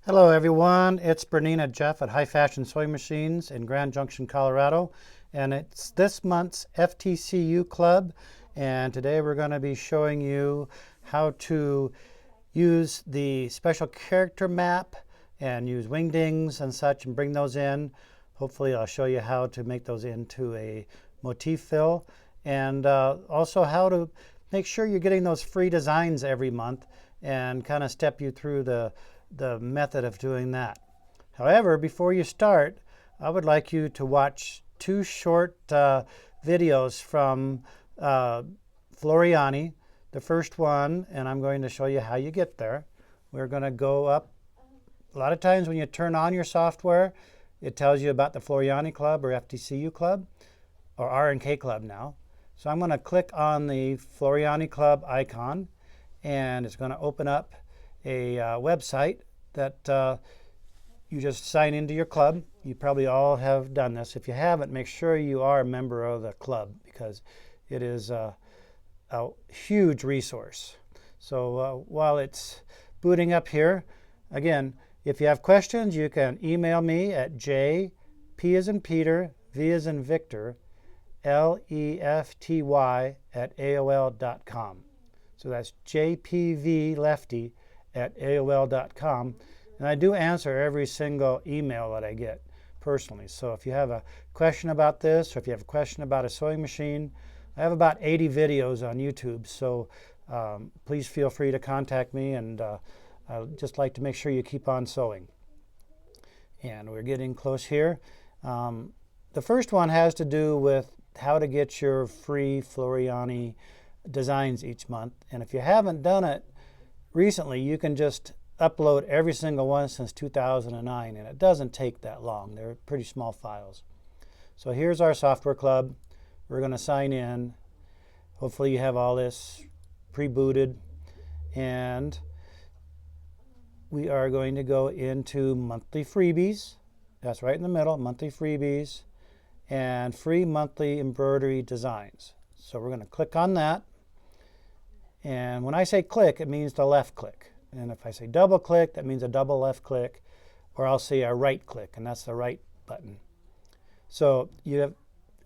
Hello everyone, it's Bernina Jeff at High Fashion Sewing Machines in Grand Junction, Colorado, and it's this month's FTCU Club, and today we're going to be showing you how to use the special character map and use wingdings and such and bring those in. Hopefully I'll show you how to make those into a motif fill, and also how to make sure you're getting those free designs every month and kind of step you through the method of doing that. However, before you start, I would like you to watch two short videos from Floriani. The first one, and I'm going to show you how you get there. We're going to go up. A lot of times when you turn on your software, it tells you about the Floriani Club or FTCU Club or R&K Club now. So I'm going to click on the Floriani Club icon, and it's going to open up a website that you just sign into your club. You probably all have done this. If you haven't, make sure you are a member of the club because it is a huge resource. So while it's booting up here, again, if you have questions, you can email me at P as in Peter, V as in Victor, lefty@aol.com. So that's jpvlefty@aol.com. And I do answer every single email that I get personally. So if you have a question about this, or if you have a question about a sewing machine, I have about 80 videos on YouTube. So please feel free to contact me, and I'd just like to make sure you keep on sewing. And we're getting close here. The first one has to do with how to get your free Floriani designs each month. And if you haven't done it recently, you can just upload every single one since 2009, and it doesn't take that long. They're pretty small files. So here's our software club. We're going to sign in. Hopefully you have all this pre-booted, and we are going to go into monthly freebies. That's right in the middle, monthly freebies and free monthly embroidery designs. So we're going to click on that. And when I say click, it means the left click. And if I say double click, that means a double left click, or I'll say a right click, and that's the right button. So you have a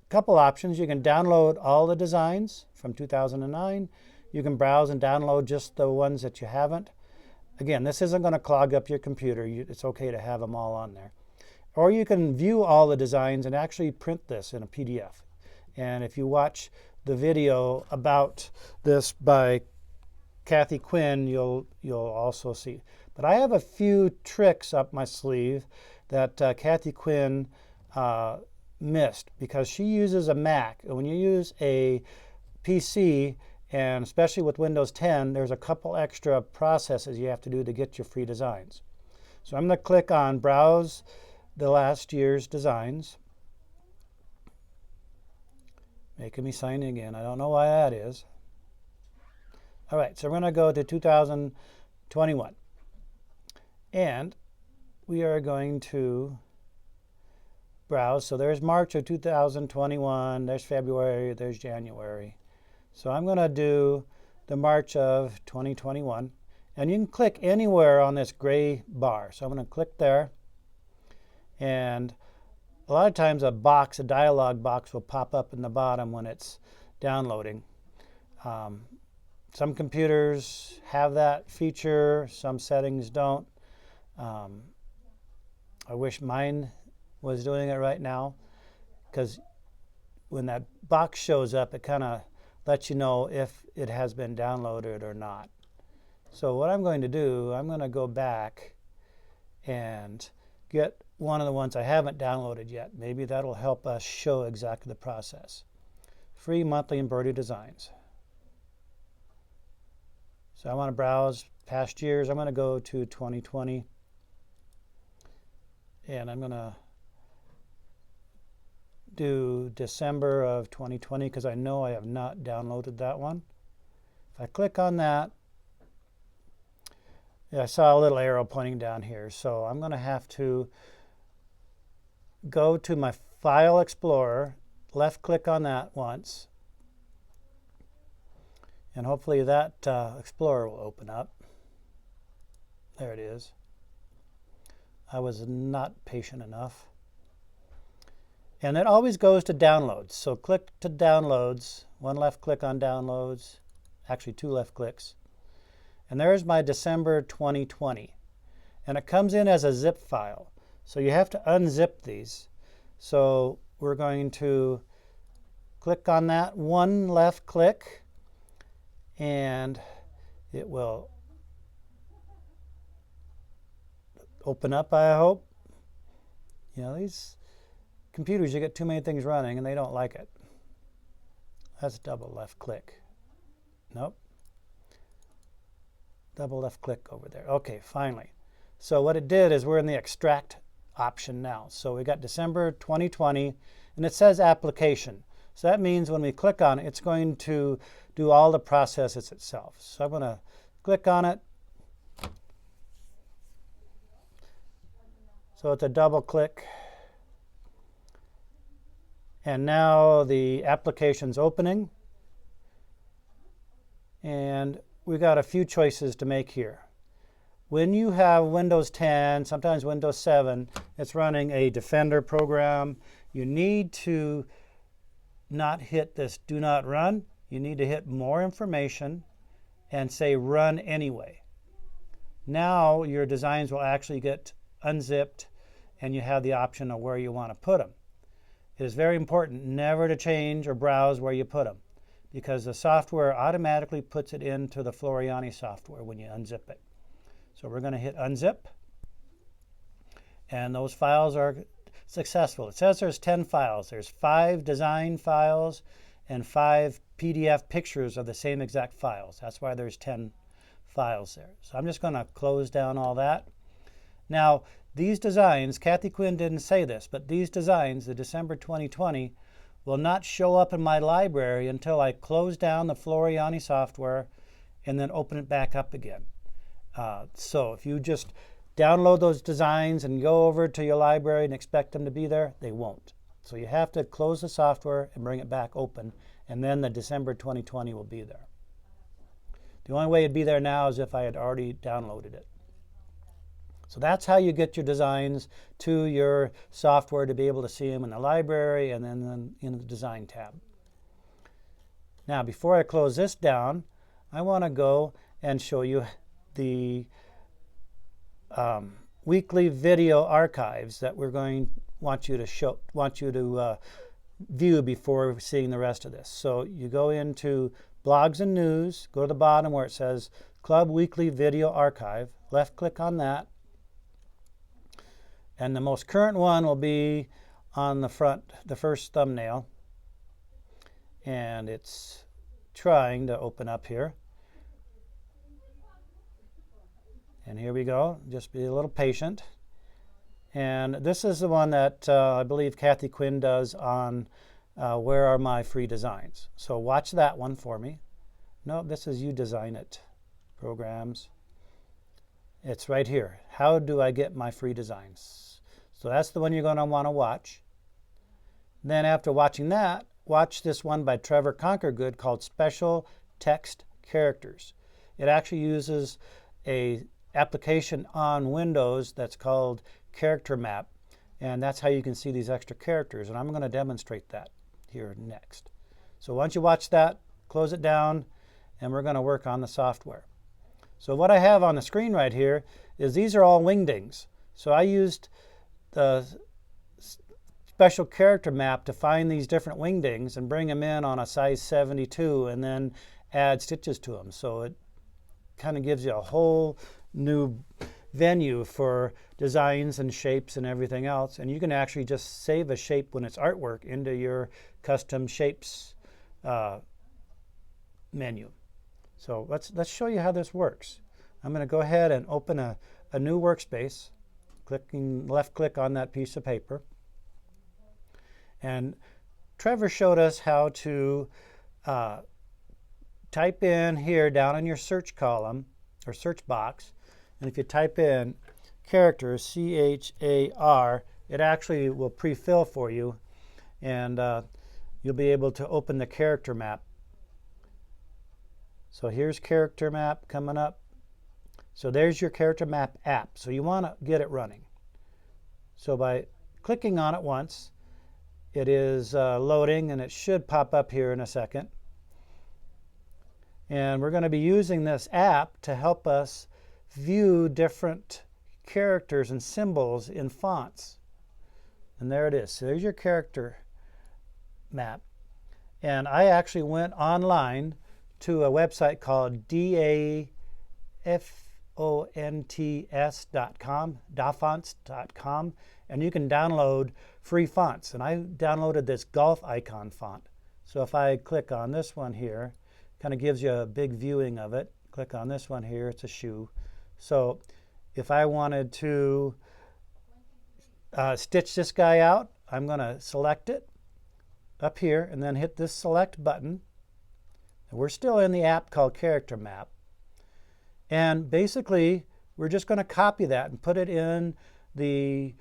couple options. You can download all the designs from 2009. You can browse and download just the ones that you haven't. Again, this isn't going to clog up your computer. It's okay to have them all on there. Or you can view all the designs and actually print this in a PDF. And if you watch the video about this by Kathy Quinn, you'll also see. But I have a few tricks up my sleeve that Kathy Quinn missed, because she uses a Mac. And when you use a PC, and especially with Windows 10, there's a couple extra processes you have to do to get your free designs. So I'm going to click on Browse the last year's designs. Making me sign in again. I don't know why that is. All right, so we're going to go to 2021. And we are going to browse. So there's March of 2021, there's February, there's January. So I'm going to do the March of 2021. And you can click anywhere on this gray bar. So I'm going to click there. And a lot of times a dialog box will pop up in the bottom when it's downloading. Some computers have that feature, some settings don't. I wish mine was doing it right now, because when that box shows up, it kind of lets you know if it has been downloaded or not. So what I'm going to do, I'm going to go back and get one of the ones I haven't downloaded yet. Maybe that'll help us show exactly the process. Free monthly embroidery designs. So I want to browse past years. I'm going to go to 2020. And I'm going to do December of 2020 because I know I have not downloaded that one. If I click on that, I saw a little arrow pointing down here. So I'm going to have to go to my File Explorer, left click on that once, and hopefully that Explorer will open up. There it is. I was not patient enough. And it always goes to downloads. So click to downloads, one left click on downloads, actually two left clicks. And there's my December 2020. And it comes in as a zip file. So you have to unzip these. So we're going to click on that, one left click, and it will open up, I hope. You know, these computers, you get too many things running and they don't like it. That's double left click. Nope. Double left click over there. Okay, finally. So what it did is we're in the extract option now. So we got December 2020 and it says application. So that means when we click on it, it's going to do all the processes itself. So I'm going to click on it. So it's a double click. And now the application's opening. And we've got a few choices to make here. When you have Windows 10, sometimes Windows 7, it's running a Defender program. You need to not hit this do not run. You need to hit more information and say run anyway. Now your designs will actually get unzipped and you have the option of where you want to put them. It is very important never to change or browse where you put them because the software automatically puts it into the Floriani software when you unzip it. So we're going to hit unzip and those files are successful. It says there's 10 files. There's 5 design files and 5 PDF pictures of the same exact files. That's why there's 10 files there. So I'm just going to close down all that. Now, these designs, Kathy Quinn didn't say this, but these designs, the December 2020, will not show up in my library until I close down the Floriani software and then open it back up again. So if you just download those designs and go over to your library and expect them to be there, they won't. So you have to close the software and bring it back open, and then the December 2020 will be there. The only way it'd be there now is if I had already downloaded it. So that's how you get your designs to your software to be able to see them in the library and then in the design tab. Now, before I close this down, I want to go and show you the weekly video archives that we're going to view before seeing the rest of this. So you go into blogs and news, go to the bottom where it says Club Weekly Video Archive, left click on that. And the most current one will be on the front, the first thumbnail. And it's trying to open up here. And here we go. Just be a little patient. And this is the one that I believe Kathy Quinn does on Where Are My Free Designs. So watch that one for me. No, this is You Design It programs. It's right here. How do I get my free designs? So that's the one you're going to want to watch. Then after watching that, watch this one by Trevor Conquergood called Special Text Characters. It actually uses a application on Windows that's called Character Map, and that's how you can see these extra characters, and I'm going to demonstrate that here next. So once you watch that, close it down, and we're going to work on the software. So what I have on the screen right here is these are all wingdings. So I used the special character map to find these different wingdings and bring them in on a size 72 and then add stitches to them. So it kind of gives you a whole new venue for designs and shapes and everything else. And you can actually just save a shape when it's artwork into your custom shapes menu. So let's show you how this works. I'm going to go ahead and open a new workspace, left click on that piece of paper. And Trevor showed us how to type in here down in your search column or search box. And if you type in characters, C-H-A-R, it actually will pre-fill for you. And you'll be able to open the character map. So here's character map coming up. So there's your character map app. So you want to get it running. So by clicking on it once, it is loading, and it should pop up here in a second. And we're going to be using this app to help us view different characters and symbols in fonts. And there it is. So there's your character map. And I actually went online to a website called dafonts.com, and you can download free fonts. And I downloaded this golf icon font. So if I click on this one here, kind of gives you a big viewing of it. Click on this one here, it's a shoe. So if I wanted to stitch this guy out, I'm going to select it up here and then hit this select button. And we're still in the app called Character Map. And basically, we're just going to copy that and put it in the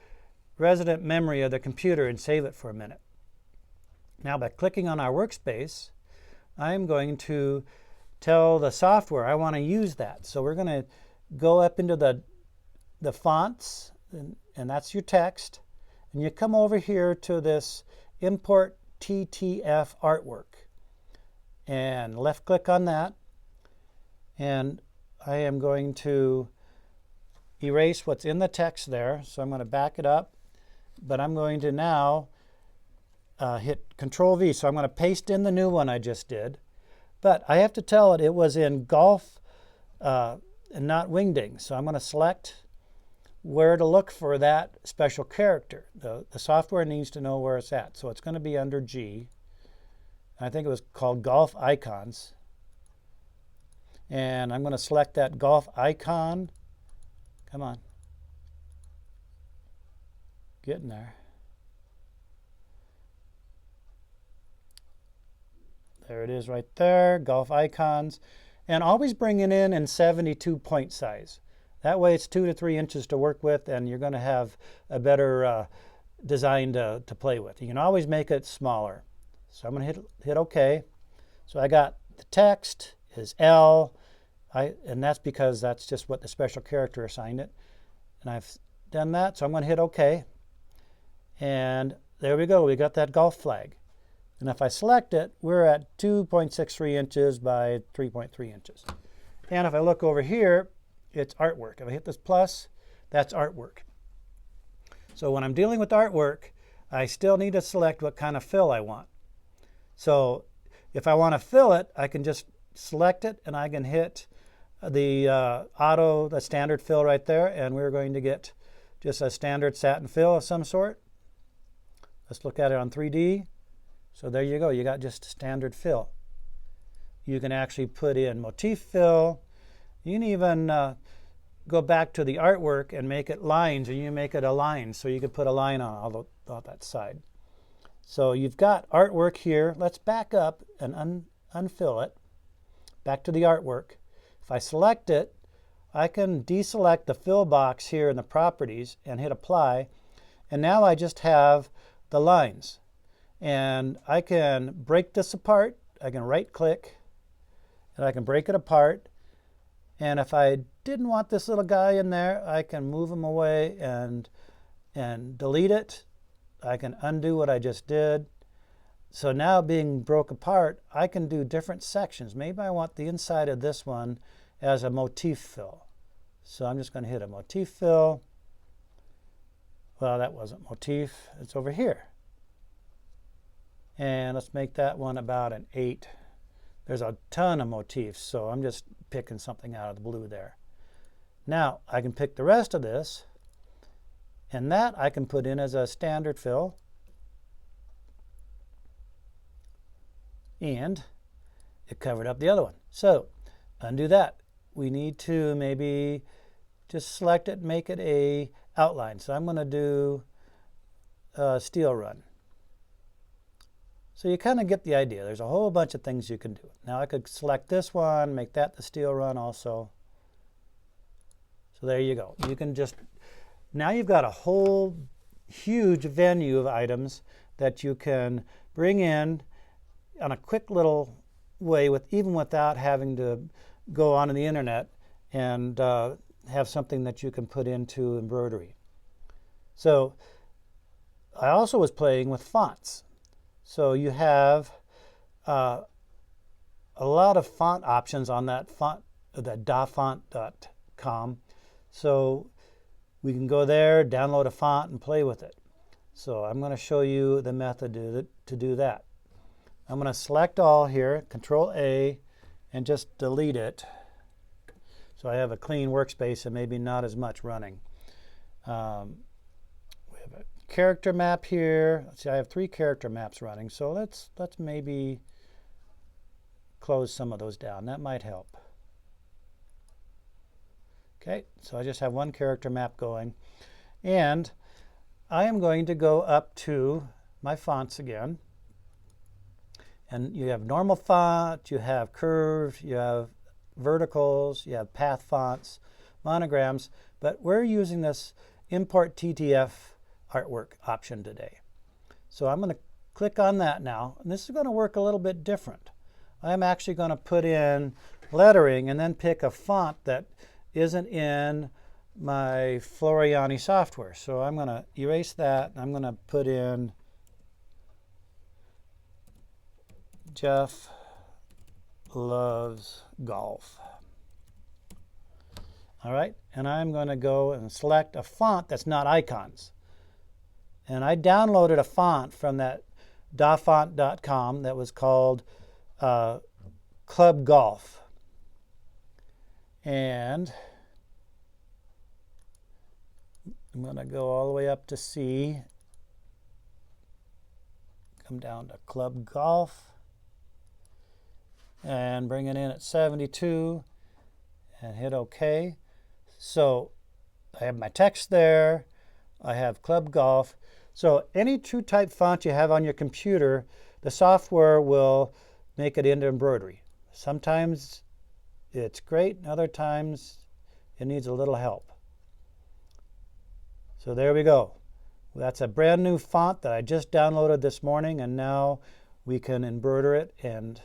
resident memory of the computer and save it for a minute. Now, by clicking on our workspace, I'm going to tell the software I want to use that. So we're going to go up into the fonts, and that's your text. And you come over here to this Import TTF Artwork. And left click on that. And I am going to erase what's in the text there. So I'm going to back it up. But I'm going to now hit Control V. So I'm going to paste in the new one I just did. But I have to tell it was in golf and not wingding. So I'm going to select where to look for that special character. The software needs to know where it's at. So it's going to be under G. I think it was called Golf Icons. And I'm going to select that golf icon. Come on. Getting there. There it is right there, golf icons. And always bring it in 72 point size. That way it's 2 to 3 inches to work with, and you're going to have a better design to play with. You can always make it smaller. So I'm going to hit OK. So I got the text is L, and that's because that's just what the special character assigned it. And I've done that, so I'm going to hit OK. And there we go, we got that golf flag. And if I select it, we're at 2.63 inches by 3.3 inches. And if I look over here, it's artwork. If I hit this plus, that's artwork. So when I'm dealing with artwork, I still need to select what kind of fill I want. So if I want to fill it, I can just select it and I can hit the the standard fill right there, and we're going to get just a standard satin fill of some sort. Let's look at it on 3D. So there you go, you got just a standard fill. You can actually put in motif fill. You can even go back to the artwork and make it lines, and you make it a line, so you could put a line on all that side. So you've got artwork here. Let's back up and unfill it. Back to the artwork. If I select it, I can deselect the fill box here in the properties and hit apply. And now I just have the lines. And I can break this apart. I can right click and I can break it apart. And if I didn't want this little guy in there, I can move him away and delete it. I can undo what I just did. So now being broke apart, I can do different sections. Maybe I want the inside of this one as a motif fill. So I'm just going to hit a motif fill. Well, that wasn't motif. It's over here. And let's make that one about an 8. There's a ton of motifs, so I'm just picking something out of the blue there. Now I can pick the rest of this, and that I can put in as a standard fill. And it covered up the other one. So undo that. We need to maybe just select it and make it a outline. So I'm going to do steel run. So you kind of get the idea. There's a whole bunch of things you can do. Now I could select this one, make that the steel run also. So there you go. You can just, now you've got a whole huge venue of items that you can bring in on a quick little way, even without having to go on the internet and have something that you can put into embroidery. So I also was playing with fonts. So you have a lot of font options on that font, that dafont.com. So we can go there, download a font, and play with it. So I'm going to show you the method to do that. I'm going to select all here, Control A, and just delete it. So I have a clean workspace and maybe not as much running. We have a character map here. Let's see, I have 3 character maps running. So let's maybe close some of those down. That might help. Okay, so I just have 1 character map going. And I am going to go up to my fonts again. And you have normal font, you have curved, you have verticals, you have path fonts, monograms, but we're using this import TTF artwork option today. So I'm going to click on that now, and this is going to work a little bit different. I'm actually going to put in lettering and then pick a font that isn't in my Floriani software. So I'm going to erase that, and I'm going to put in Jeff Loves Golf. All right, and I'm going to go and select a font that's not icons. And I downloaded a font from that dafont.com that was called Club Golf. And I'm going to go all the way up to C, come down to Club Golf, and bring it in at 72 and hit OK. So I have my text there. I have Club Golf. So any TrueType font you have on your computer, the software will make it into embroidery. Sometimes it's great, and other times it needs a little help. So there we go. That's a brand new font that I just downloaded this morning, and now we can embroider it, and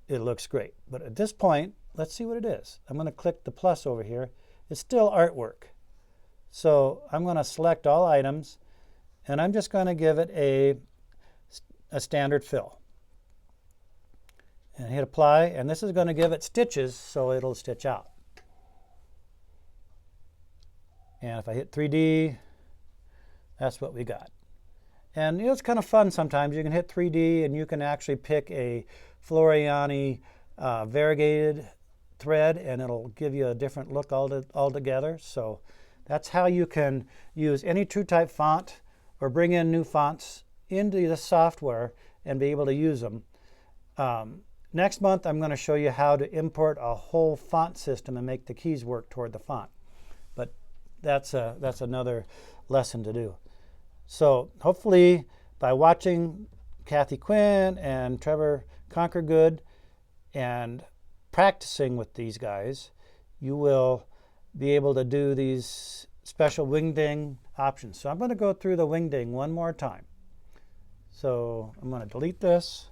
it looks great. But at this point, let's see what it is. I'm going to click the plus over here. It's still artwork. So I'm going to select all items, and I'm just going to give it a standard fill. And hit apply, and this is going to give it stitches so it'll stitch out. And if I hit 3D, that's what we got. And it's kind of fun sometimes. You can hit 3D and you can actually pick a Floriani variegated thread, and it'll give you a different look altogether. So that's how you can use any TrueType font or bring in new fonts into the software and be able to use them. Next month, I'm going to show you how to import a whole font system and make the keys work toward the font. But that's another lesson to do. So hopefully by watching Kathy Quinn and Trevor Conquergood and practicing with these guys, you will be able to do these special wingding options. So I'm going to go through the wingding one more time. So I'm going to delete this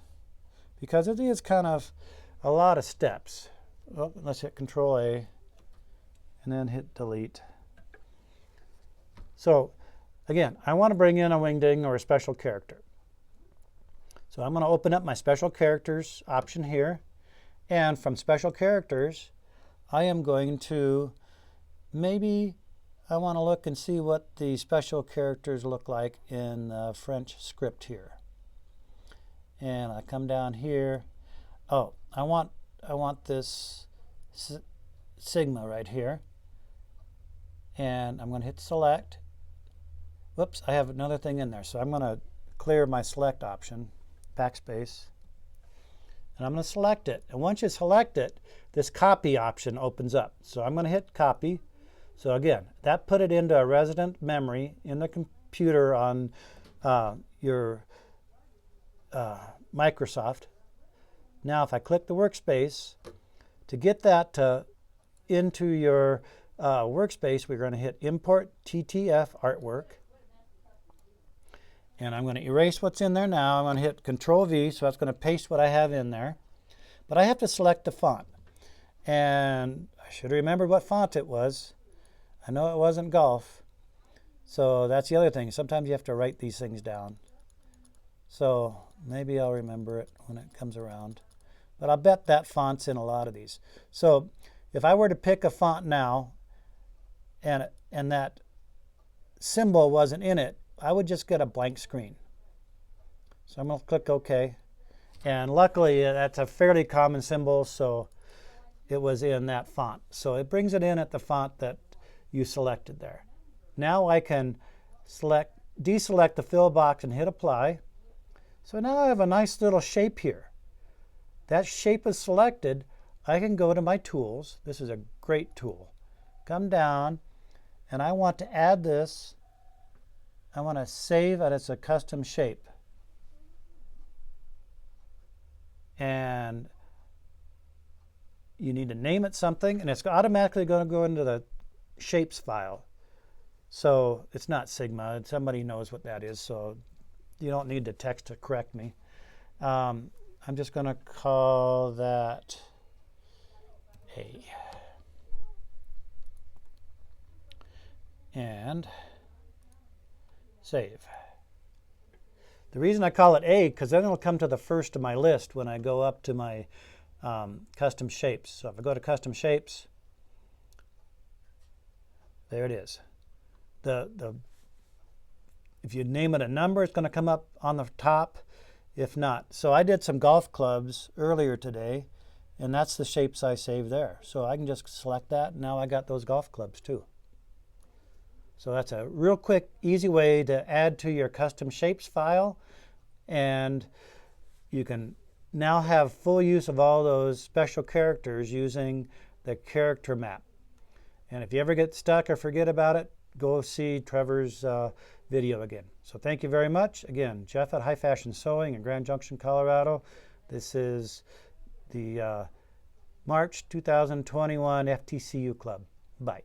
because it is kind of a lot of steps. Well, let's hit Control A and then hit delete. So again, I want to bring in a wingding or a special character. So I'm going to open up my special characters option here. And from special characters, I am going to maybe I want to look and see what the special characters look like in French script here. And I come down here. Oh, I want this sigma right here. And I'm going to hit select. Whoops, I have another thing in there. So I'm going to clear my select option, backspace. And I'm going to select it. And once you select it, this copy option opens up. So I'm going to hit copy. So again, that put it into a resident memory in the computer on your Microsoft. Now if I click the workspace, to get that into your workspace, we're going to hit import TTF artwork. And I'm going to erase what's in there now. I'm going to hit Control V, so that's going to paste what I have in there. But I have to select the font. And I should remember what font it was. I know it wasn't Golf. So that's the other thing. Sometimes you have to write these things down. So maybe I'll remember it when it comes around. But I'll bet that font's in a lot of these. So if I were to pick a font now and that symbol wasn't in it, I would just get a blank screen. So I'm going to click OK. And luckily, that's a fairly common symbol, so it was in that font. So it brings it in at the font that you selected there. Now I can deselect the fill box and hit apply. So now I have a nice little shape here. That shape is selected. I can go to my tools. This is a great tool. Come down, and I want to add this. I want to save that it's a custom shape. And you need to name it something, and it's automatically going to go into the shapes file. So it's not Sigma. Somebody knows what that is, so you don't need to text to correct me. I'm just going to call that A. And save. The reason I call it A, because then it'll come to the first of my list when I go up to my custom shapes. So if I go to custom shapes, there it is. If you name it a number, it's going to come up on the top. If not, so I did some golf clubs earlier today, and that's the shapes I saved there. So I can just select that, and now I got those golf clubs too. So that's a real quick, easy way to add to your custom shapes file, and you can now have full use of all those special characters using the character map. And if you ever get stuck or forget about it, go see Trevor's video again. So thank you very much. Again, Jeff at High Fashion Sewing in Grand Junction, Colorado. This is the March 2021 FTCU Club. Bye.